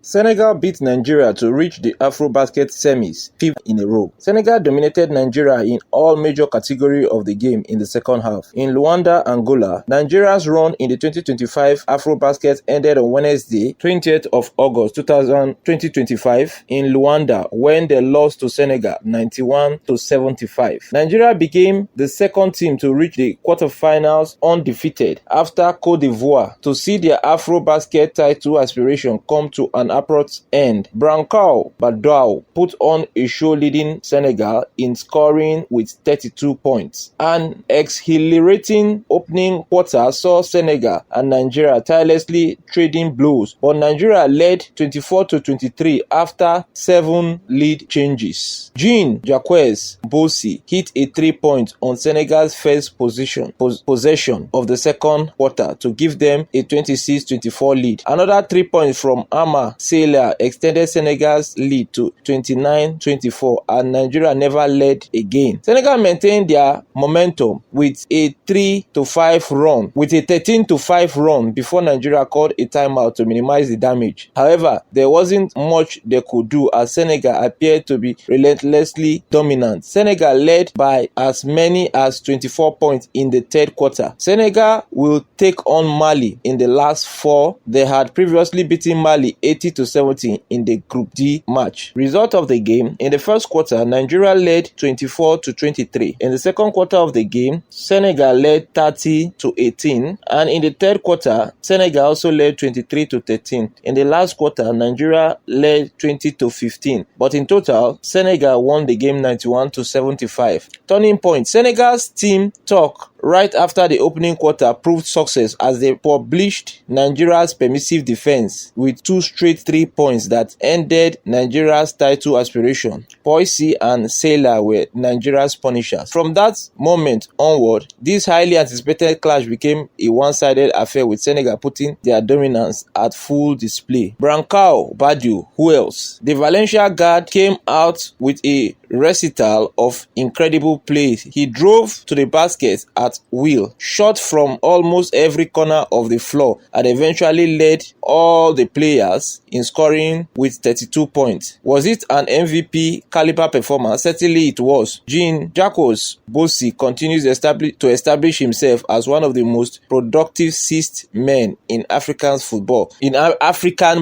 Senegal beat Nigeria to reach the Afro-Basket semis, 5th in a row. Senegal dominated Nigeria in all major categories of the game in the second half. In Luanda, Angola, Nigeria's run in the 2025 Afro-Basket ended on Wednesday, 20th of August 2025 in Luanda when they lost to Senegal 91-75. Nigeria became the second team to reach the quarterfinals undefeated after Côte d'Ivoire to see their Afro-Basket title aspiration come to an abrupt end. Brancao Badou put on a show leading Senegal in scoring with 32 points. An exhilarating opening quarter saw Senegal and Nigeria tirelessly trading blows, but Nigeria led 24-23 after 7 lead changes. Jean-Jacques Boissy hit a 3-point on Senegal's first possession of the second quarter to give them a 26-24 lead. Another 3 points from Ama Sailor extended Senegal's lead to 29-24, and Nigeria never led again. Senegal maintained their momentum with a 13-5 run before Nigeria called a timeout to minimize the damage. However, there wasn't much they could do as Senegal appeared to be relentlessly dominant. Senegal led by as many as 24 points in the third quarter. Senegal will take on Mali in the last 4. They had previously beaten Mali 80-17 in the Group D match. Result of the game: in the first quarter, Nigeria led 24-23. In the second quarter of the game, Senegal led 30-18, and in the third quarter, Senegal also led 23-13. In the last quarter, Nigeria led 20-15, but in total, Senegal won the game 91-75. Turning point: Senegal's team talk right after the opening quarter proved success as they published Nigeria's permissive defense with 2 straight 3 points that ended Nigeria's title aspiration. Boissy and Sailor were Nigeria's punishers. From that moment onward, this highly anticipated clash became a one-sided affair, with Senegal putting their dominance at full display. Brancao Badou, who else? The Valencia guard came out with a recital of incredible play. He drove to the basket at will, shot from almost every corner of the floor, and eventually led all the players in scoring with 32 points. Was it an MVP caliber performance? Certainly it was. Jean-Jacques Boissy continues to establish himself as one of the most productive sixth men in African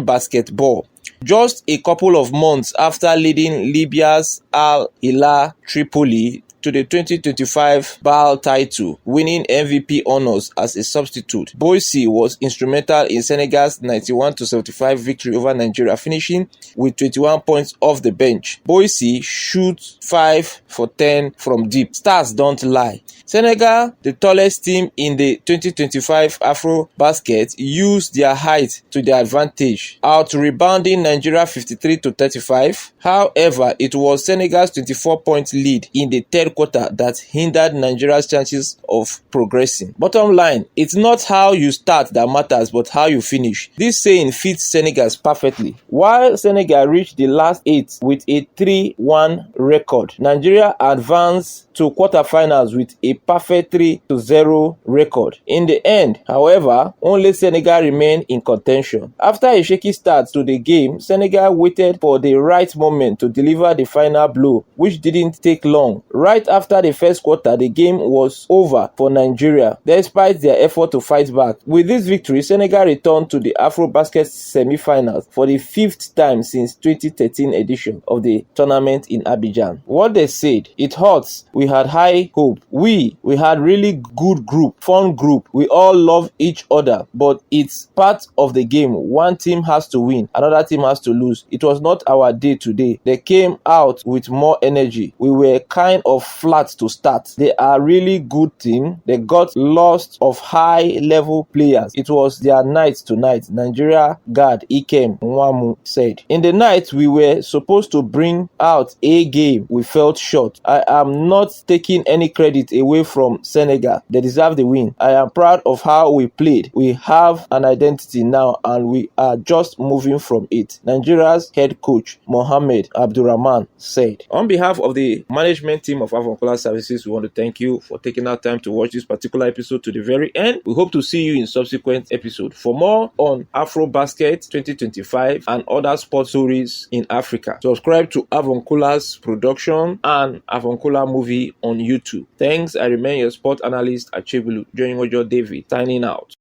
basketball. Just a couple of months after leading Libya's Al Hilal Tripoli to the 2025 BAL title, winning MVP honors as a substitute, Boissy was instrumental in Senegal's 91-75 victory over Nigeria, finishing with 21 points off the bench. Boissy shoots 5 for 10 from deep. Stats don't lie. Senegal, the tallest team in the 2025 Afro-Basket, used their height to their advantage, out-rebounding Nigeria 53-35. However, it was Senegal's 24-point lead in the third quarter that hindered Nigeria's chances of progressing. Bottom line, it's not how you start that matters, but how you finish. This saying fits Senegal perfectly. While Senegal reached the last 8 with a 3-1 record, Nigeria advanced to quarterfinals with a perfect 3-0 record. In the end, however, only Senegal remained in contention. After a shaky start to the game, Senegal waited for the right moment to deliver the final blow, which didn't take long. Right after the first quarter, the game was over for Nigeria, despite their effort to fight back. With this victory, Senegal returned to the Afro-Basket semifinals for the 5th time since 2013 edition of the tournament in Abidjan. What they said: it hurts. We had high hope. We had really good group, fun group. We all love each other, but it's part of the game. One team has to win, another team has to lose. It was not our day today. They came out with more energy. We were kind of flat to start. They are really good team. They got lost of high level players. It was their night tonight, Nigeria guard Ike Nwamu said. In the night we were supposed to bring out a game, we felt short. I am not taking any credit away from Senegal. They deserve the win. I am proud of how we played. We have an identity now and we are just moving from it, Nigeria's head coach Mohamed Abdurrahman said. On behalf of the management team of Avoncola Services, we want to thank you for taking our time to watch this particular episode to the very end. We hope to see you in subsequent episodes. For more on AfroBasket 2025 and other sports stories in Africa, subscribe to Avoncola's production and Avoncola movie on YouTube. Thanks. I remain your sport analyst Achebulu, joining Ojo David, signing out.